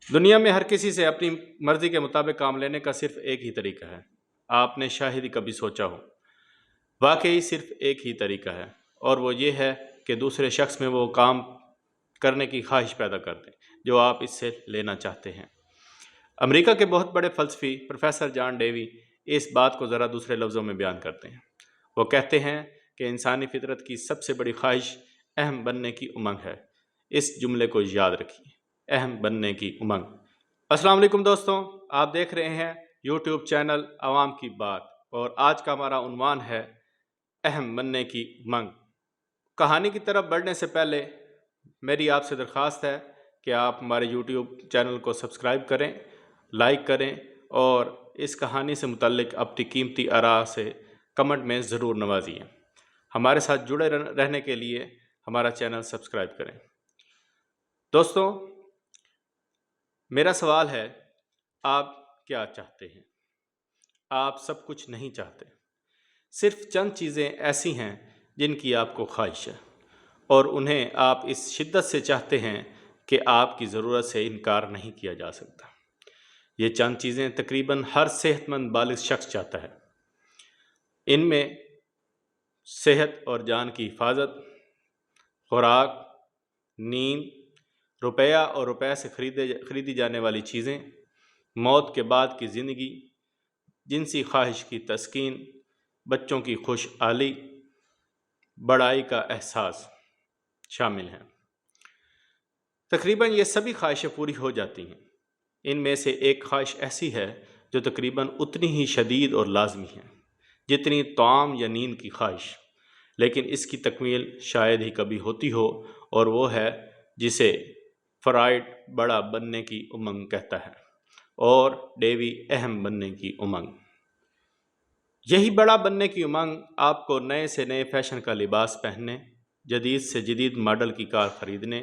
دنیا میں ہر کسی سے اپنی مرضی کے مطابق کام لینے کا صرف ایک ہی طریقہ ہے۔ آپ نے شاید ہی کبھی سوچا ہو، واقعی صرف ایک ہی طریقہ ہے، اور وہ یہ ہے کہ دوسرے شخص میں وہ کام کرنے کی خواہش پیدا کر دیں جو آپ اس سے لینا چاہتے ہیں۔ امریکہ کے بہت بڑے فلسفی پروفیسر جان ڈیوی اس بات کو ذرا دوسرے لفظوں میں بیان کرتے ہیں۔ وہ کہتے ہیں کہ انسانی فطرت کی سب سے بڑی خواہش اہم بننے کی امنگ ہے۔ اس جملے کو یاد رکھیے، اہم بننے کی امنگ۔ السلام علیکم دوستوں، آپ دیکھ رہے ہیں یوٹیوب چینل عوام کی بات، اور آج کا ہمارا عنوان ہے اہم بننے کی امنگ۔ کہانی کی طرف بڑھنے سے پہلے میری آپ سے درخواست ہے کہ آپ ہمارے یوٹیوب چینل کو سبسکرائب کریں، لائک کریں، اور اس کہانی سے متعلق اپنی قیمتی آراء سے کمنٹ میں ضرور نوازیے۔ ہمارے ساتھ جڑے رہنے کے لیے ہمارا چینل سبسکرائب کریں۔ دوستوں، میرا سوال ہے، آپ کیا چاہتے ہیں؟ آپ سب کچھ نہیں چاہتے، صرف چند چیزیں ایسی ہیں جن کی آپ کو خواہش ہے، اور انہیں آپ اس شدت سے چاہتے ہیں کہ آپ کی ضرورت سے انکار نہیں کیا جا سکتا۔ یہ چند چیزیں تقریباً ہر صحت مند بالغ شخص چاہتا ہے۔ ان میں صحت اور جان کی حفاظت، خوراک، نیند، روپیہ اور روپے سے خریدی جانے والی چیزیں، موت کے بعد کی زندگی، جنسی خواہش کی تسکین، بچوں کی خوشحالی، بڑائی کا احساس شامل ہیں۔ تقریباً یہ سبھی خواہشیں پوری ہو جاتی ہیں۔ ان میں سے ایک خواہش ایسی ہے جو تقریباً اتنی ہی شدید اور لازمی ہے جتنی طعام یا نیند کی خواہش، لیکن اس کی تکمیل شاید ہی کبھی ہوتی ہو، اور وہ ہے جسے فرائڈ بڑا بننے کی امنگ کہتا ہے، اور ڈیوی اہم بننے کی امنگ۔ یہی بڑا بننے کی امنگ آپ کو نئے سے نئے فیشن کا لباس پہننے، جدید سے جدید ماڈل کی کار خریدنے،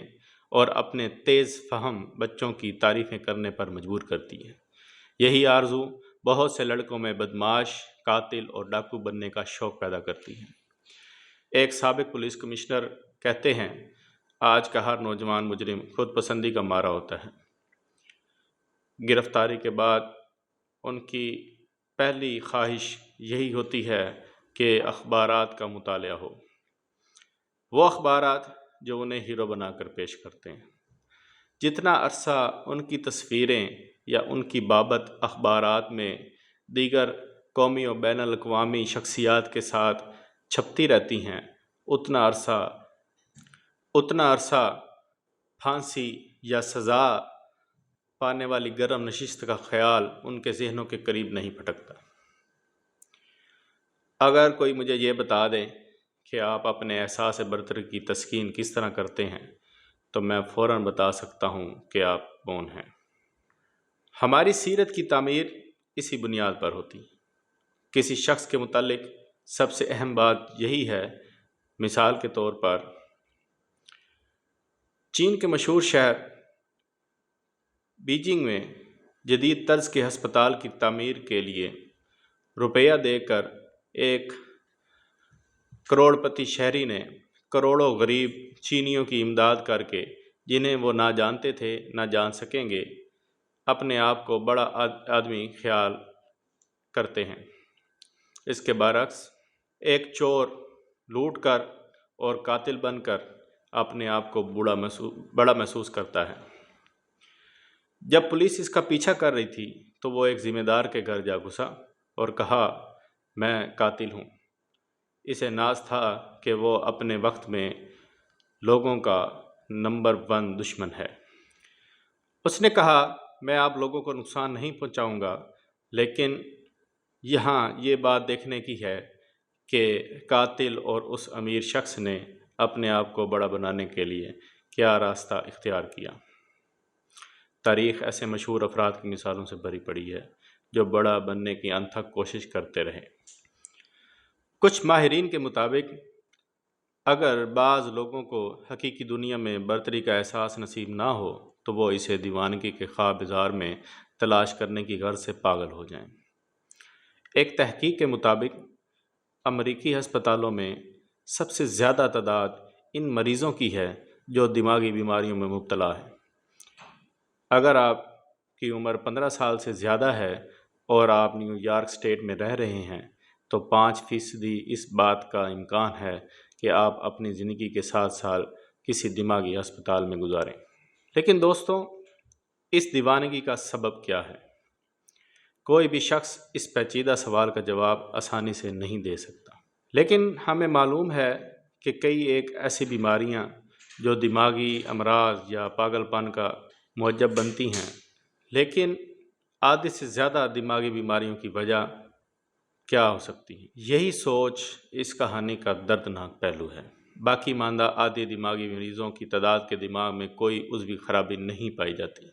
اور اپنے تیز فہم بچوں کی تعریفیں کرنے پر مجبور کرتی ہے۔ یہی آرزو بہت سے لڑکوں میں بدمعاش، قاتل اور ڈاکو بننے کا شوق پیدا کرتی ہے۔ ایک سابق پولیس کمشنر کہتے ہیں، آج کا ہر نوجوان مجرم خود پسندی کا مارا ہوتا ہے۔ گرفتاری کے بعد ان کی پہلی خواہش یہی ہوتی ہے کہ اخبارات کا مطالعہ ہو، وہ اخبارات جو انہیں ہیرو بنا کر پیش کرتے ہیں۔ جتنا عرصہ ان کی تصویریں یا ان کی بابت اخبارات میں دیگر قومی و بین الاقوامی شخصیات کے ساتھ چھپتی رہتی ہیں، اتنا عرصہ پھانسی یا سزا پانے والی گرم نشست کا خیال ان کے ذہنوں کے قریب نہیں پھٹکتا۔ اگر کوئی مجھے یہ بتا دے کہ آپ اپنے احساس برتری کی تسکین کس طرح کرتے ہیں، تو میں فوراً بتا سکتا ہوں کہ آپ کون ہیں۔ ہماری سیرت کی تعمیر اسی بنیاد پر ہوتی ہے۔ کسی شخص کے متعلق سب سے اہم بات یہی ہے۔ مثال کے طور پر، چین کے مشہور شہر بیجنگ میں جدید طرز کے ہسپتال کی تعمیر کے لیے روپیہ دے کر ایک کروڑ پتی شہری نے کروڑوں غریب چینیوں کی امداد کر کے، جنہیں وہ نہ جانتے تھے نہ جان سکیں گے، اپنے آپ کو بڑا آدمی خیال کرتے ہیں۔ اس کے برعکس ایک چور لوٹ کر اور قاتل بن کر اپنے آپ کو بڑا محسوس کرتا ہے۔ جب پولیس اس کا پیچھا کر رہی تھی تو وہ ایک ذمہ دار کے گھر جا گھسا اور کہا، میں قاتل ہوں۔ اسے ناز تھا کہ وہ اپنے وقت میں لوگوں کا نمبر 1 دشمن ہے۔ اس نے کہا، میں آپ لوگوں کو نقصان نہیں پہنچاؤں گا، لیکن یہاں یہ بات دیکھنے کی ہے کہ قاتل اور اس امیر شخص نے اپنے آپ کو بڑا بنانے کے لیے کیا راستہ اختیار کیا۔ تاریخ ایسے مشہور افراد کی مثالوں سے بھری پڑی ہے جو بڑا بننے کی انتھک کوشش کرتے رہے۔ کچھ ماہرین کے مطابق اگر بعض لوگوں کو حقیقی دنیا میں برتری کا احساس نصیب نہ ہو تو وہ اسے دیوانگی کے خواب بازار میں تلاش کرنے کی غرض سے پاگل ہو جائیں۔ ایک تحقیق کے مطابق امریکی ہسپتالوں میں سب سے زیادہ تعداد ان مریضوں کی ہے جو دماغی بیماریوں میں مبتلا ہیں۔ اگر آپ کی عمر 15 سال سے زیادہ ہے اور آپ نیو یارک اسٹیٹ میں رہ رہے ہیں تو 5% اس بات کا امکان ہے کہ آپ اپنی زندگی کے 7 سال کسی دماغی ہسپتال میں گزاریں۔ لیکن دوستوں، اس دیوانگی کا سبب کیا ہے؟ کوئی بھی شخص اس پیچیدہ سوال کا جواب آسانی سے نہیں دے سکتا، لیکن ہمیں معلوم ہے کہ کئی ایک ایسی بیماریاں جو دماغی امراض یا پاگل پن کا موجب بنتی ہیں، لیکن آدھے سے زیادہ دماغی بیماریوں کی وجہ کیا ہو سکتی ہے؟ یہی سوچ اس کہانی کا دردناک پہلو ہے۔ باقی ماندہ آدھی دماغی مریضوں کی تعداد کے دماغ میں کوئی عضوی خرابی نہیں پائی جاتی۔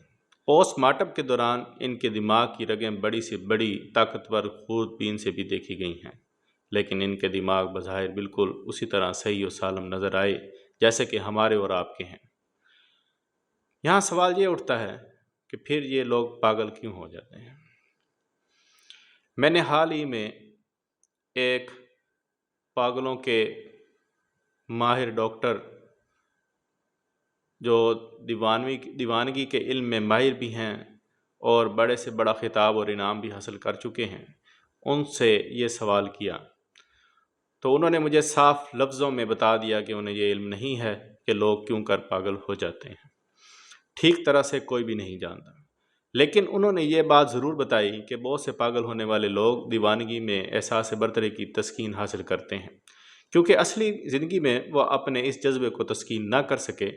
پوسٹ مارٹم کے دوران ان کے دماغ کی رگیں بڑی سے بڑی طاقتور خوردبین سے بھی دیکھی گئی ہیں، لیکن ان کے دماغ بظاہر بالکل اسی طرح صحیح و سالم نظر آئے جیسے کہ ہمارے اور آپ کے ہیں۔ یہاں سوال یہ اٹھتا ہے کہ پھر یہ لوگ پاگل کیوں ہو جاتے ہیں؟ میں نے حال ہی میں ایک پاگلوں کے ماہر ڈاکٹر جو دیوانگی کے علم میں ماہر بھی ہیں اور بڑے سے بڑا خطاب اور انعام بھی حاصل کر چکے ہیں، ان سے یہ سوال کیا تو انہوں نے مجھے صاف لفظوں میں بتا دیا کہ انہیں یہ علم نہیں ہے کہ لوگ کیوں کر پاگل ہو جاتے ہیں۔ ٹھیک طرح سے کوئی بھی نہیں جانتا، لیکن انہوں نے یہ بات ضرور بتائی کہ بہت سے پاگل ہونے والے لوگ دیوانگی میں احساس برتری کی تسکین حاصل کرتے ہیں کیونکہ اصلی زندگی میں وہ اپنے اس جذبے کو تسکین نہ کر سکے۔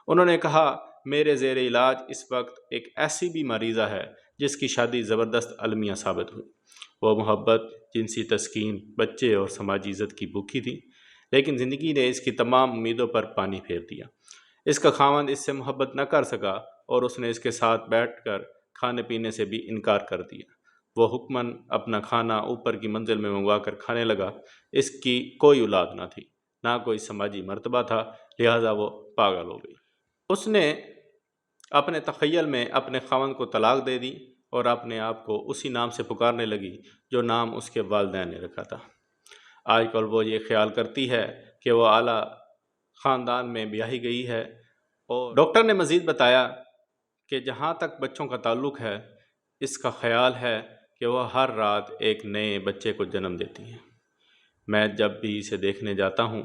انہوں نے کہا، میرے زیر علاج اس وقت ایک ایسی بھی مریضہ ہے جس کی شادی زبردست المیہ ثابت ہوئی۔ وہ محبت، جنسی تسکین، بچے اور سماجی عزت کی بھوکی تھی، لیکن زندگی نے اس کی تمام امیدوں پر پانی پھیر دیا۔ اس کا خاوند اس سے محبت نہ کر سکا اور اس نے اس کے ساتھ بیٹھ کر کھانے پینے سے بھی انکار کر دیا۔ وہ حکماً اپنا کھانا اوپر کی منزل میں منگوا کر کھانے لگا۔ اس کی کوئی اولاد نہ تھی، نہ کوئی سماجی مرتبہ تھا، لہٰذا وہ پاگل ہو گئی۔ اس نے اپنے تخیل میں اپنے خاوند کو طلاق دے دی اور اپنے آپ کو اسی نام سے پکارنے لگی جو نام اس کے والدین نے رکھا تھا۔ آج کل وہ یہ خیال کرتی ہے کہ وہ اعلیٰ خاندان میں بیاہی گئی ہے، اور ڈاکٹر نے مزید بتایا کہ جہاں تک بچوں کا تعلق ہے، اس کا خیال ہے کہ وہ ہر رات ایک نئے بچے کو جنم دیتی ہے۔ میں جب بھی اسے دیکھنے جاتا ہوں،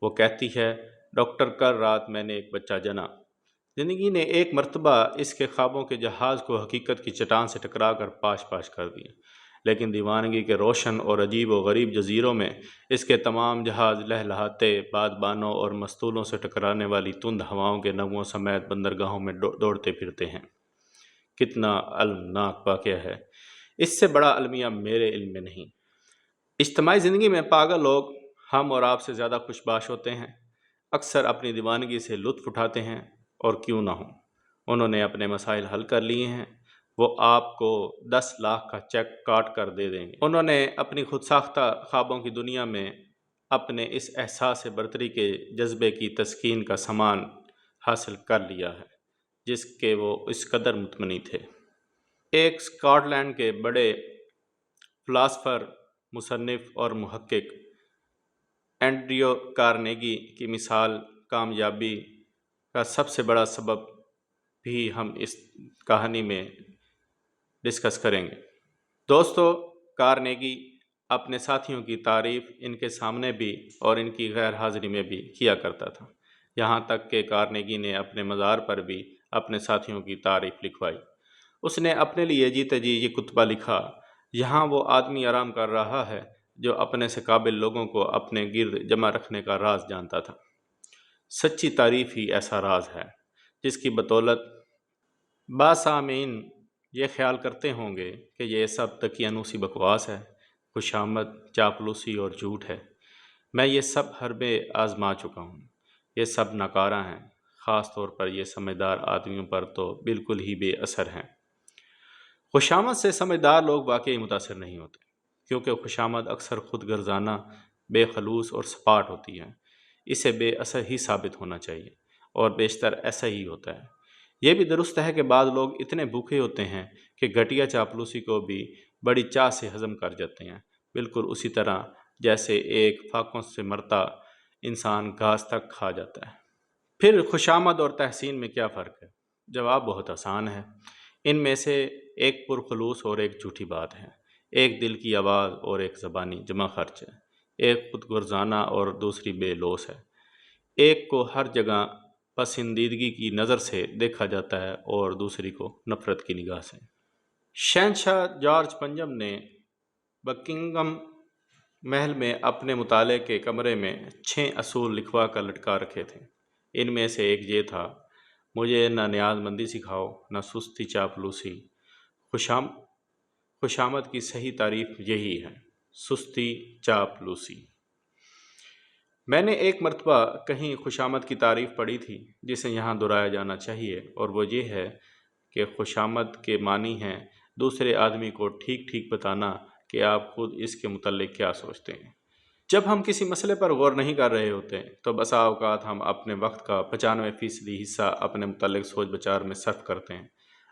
وہ کہتی ہے، ڈاکٹر کل رات میں نے ایک بچہ جنا۔ زندگی نے ایک مرتبہ اس کے خوابوں کے جہاز کو حقیقت کی چٹان سے ٹکرا کر پاش پاش کر دیا، لیکن دیوانگی کے روشن اور عجیب و غریب جزیروں میں اس کے تمام جہاز لہلہاتے بادبانوں اور مستولوں سے ٹکرانے والی تند ہواؤں کے نغموں سمیت بندرگاہوں میں دوڑتے پھرتے ہیں۔ کتنا المناک واقعہ ہے! اس سے بڑا المیہ میرے علم میں نہیں۔ اجتماعی زندگی میں پاگل لوگ ہم اور آپ سے زیادہ خوش باش ہوتے ہیں، اکثر اپنی دیوانگی سے لطف اٹھاتے ہیں، اور کیوں نہ ہوں، انہوں نے اپنے مسائل حل کر لیے ہیں، وہ آپ کو 10 لاکھ کا چیک کاٹ کر دے دیں گے۔ انہوں نے اپنی خود ساختہ خوابوں کی دنیا میں اپنے اس احساس برتری کے جذبے کی تسکین کا سامان حاصل کر لیا ہے جس کے وہ اس قدر مطمئن تھے۔ ایک اسکاٹ لینڈ کے بڑے فلاسفر، مصنف اور محقق اینڈریو کارنیگی کی مثال کامیابی کا سب سے بڑا سبب بھی ہم اس کہانی میں ڈسکس کریں گے۔ دوستو، کارنیگی اپنے ساتھیوں کی تعریف ان کے سامنے بھی اور ان کی غیر حاضری میں بھی کیا کرتا تھا، یہاں تک کہ کارنیگی نے اپنے مزار پر بھی اپنے ساتھیوں کی تعریف لکھوائی۔ اس نے اپنے لیے جیتے جی یہ کتبہ لکھا، یہاں وہ آدمی آرام کر رہا ہے جو اپنے سے قابل لوگوں کو اپنے گرد جمع رکھنے کا راز جانتا تھا۔ سچی تعریف ہی ایسا راز ہے جس کی بدولت سامعین یہ خیال کرتے ہوں گے کہ یہ سب دقیانوسی بکواس ہے، خوشامد، چاپلوسی اور جھوٹ ہے۔ میں یہ سب حربے آزما چکا ہوں، یہ سب ناکارہ ہیں، خاص طور پر یہ سمجھدار آدمیوں پر تو بالکل ہی بے اثر ہیں۔ خوشامد سے سمجھدار لوگ واقعی متاثر نہیں ہوتے، کیونکہ خوشامد اکثر خود غرضانہ، بے خلوص اور سپاٹ ہوتی ہے۔ اسے بے اثر ہی ثابت ہونا چاہیے، اور بیشتر ایسا ہی ہوتا ہے۔ یہ بھی درست ہے کہ بعض لوگ اتنے بھوکے ہوتے ہیں کہ گھٹیا چاپلوسی کو بھی بڑی چاہ سے ہضم کر جاتے ہیں، بالکل اسی طرح جیسے ایک فاقوں سے مرتا انسان گھاس تک کھا جاتا ہے۔ پھر خوشامد اور تحسین میں کیا فرق ہے؟ جواب بہت آسان ہے۔ ان میں سے ایک پرخلوص اور ایک جھوٹی بات ہے، ایک دل کی آواز اور ایک زبانی جمع خرچ ہے، ایک خود غرضانہ اور دوسری بے لوث ہے، ایک کو ہر جگہ پسندیدگی کی نظر سے دیکھا جاتا ہے اور دوسری کو نفرت کی نگاہ سے۔ شہنشاہ جارج پنجم نے بکنگم محل میں اپنے مطالعے کے کمرے میں 6 اصول لکھوا کر لٹکا رکھے تھے۔ ان میں سے ایک یہ تھا: مجھے نہ نیاز مندی سکھاؤ، نہ سستی چاپلوسی۔ خوشامد کی صحیح تعریف یہی ہے: سستی چاپلوسی۔ میں نے ایک مرتبہ کہیں خوشامد کی تعریف پڑھی تھی جسے یہاں دہرایا جانا چاہیے، اور وہ یہ ہے کہ خوشامد کے معنی ہیں دوسرے آدمی کو ٹھیک ٹھیک بتانا کہ آپ خود اس کے متعلق کیا سوچتے ہیں۔ جب ہم کسی مسئلے پر غور نہیں کر رہے ہوتے تو بسا اوقات ہم اپنے وقت کا 95% حصہ اپنے متعلق سوچ بچار میں صرف کرتے ہیں۔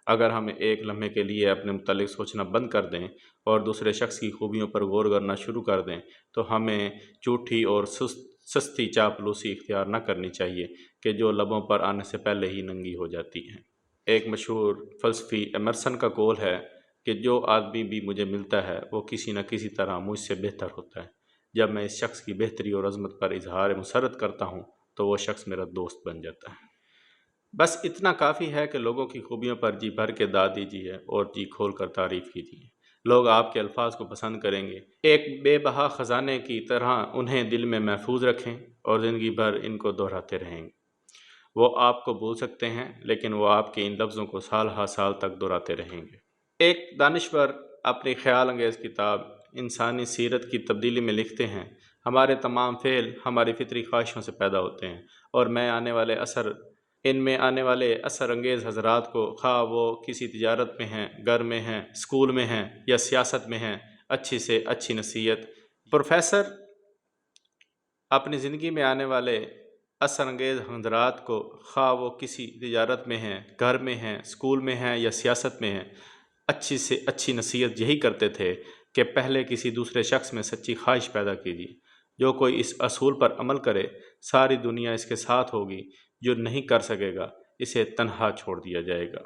اگر ہم ایک لمحے کے لیے اپنے متعلق سوچنا بند کر دیں اور دوسرے شخص کی خوبیوں پر غور کرنا شروع کر دیں تو ہمیں جھوٹی اور سستی چاپلوسی اختیار نہ کرنی چاہیے کہ جو لبوں پر آنے سے پہلے ہی ننگی ہو جاتی ہے۔ ایک مشہور فلسفی ایمرسن کا قول ہے کہ جو آدمی بھی مجھے ملتا ہے وہ کسی نہ کسی طرح مجھ سے بہتر ہوتا ہے۔ جب میں اس شخص کی بہتری اور عظمت پر اظہار مسرت کرتا ہوں تو وہ شخص میرا دوست بن جاتا ہے۔ بس اتنا کافی ہے کہ لوگوں کی خوبیوں پر جی بھر کے داد دیجیے اور جی کھول کر تعریف کیجیے۔ لوگ آپ کے الفاظ کو پسند کریں گے۔ ایک بے بہا خزانے کی طرح انہیں دل میں محفوظ رکھیں اور زندگی بھر ان کو دہراتے رہیں گے۔ وہ آپ کو بھول سکتے ہیں لیکن وہ آپ کے ان لفظوں کو سال ہا سال تک دہراتے رہیں گے۔ ایک دانشور اپنی خیال انگیز کتاب انسانی سیرت کی تبدیلی میں لکھتے ہیں: ہمارے تمام فعل ہماری فطری خواہشوں سے پیدا ہوتے ہیں، اور ان میں آنے والے اثر انگیز حضرات کو، خواہ وہ کسی تجارت میں ہیں، گھر میں ہیں، اسکول میں ہیں یا سیاست میں ہیں، اچھی سے اچھی نصیحت۔ پروفیسر اپنی زندگی میں آنے والے اثر انگیز حضرات کو، خواہ وہ کسی تجارت میں ہیں، گھر میں ہیں، اسکول میں ہیں یا سیاست میں ہیں، اچھی سے اچھی نصیحت یہی کرتے تھے کہ پہلے کسی دوسرے شخص میں سچی خواہش پیدا کیجیے۔ جو کوئی اس اصول پر عمل کرے ساری دنیا اس کے ساتھ ہوگی، جو نہیں کر سکے گا اسے تنہا چھوڑ دیا جائے گا۔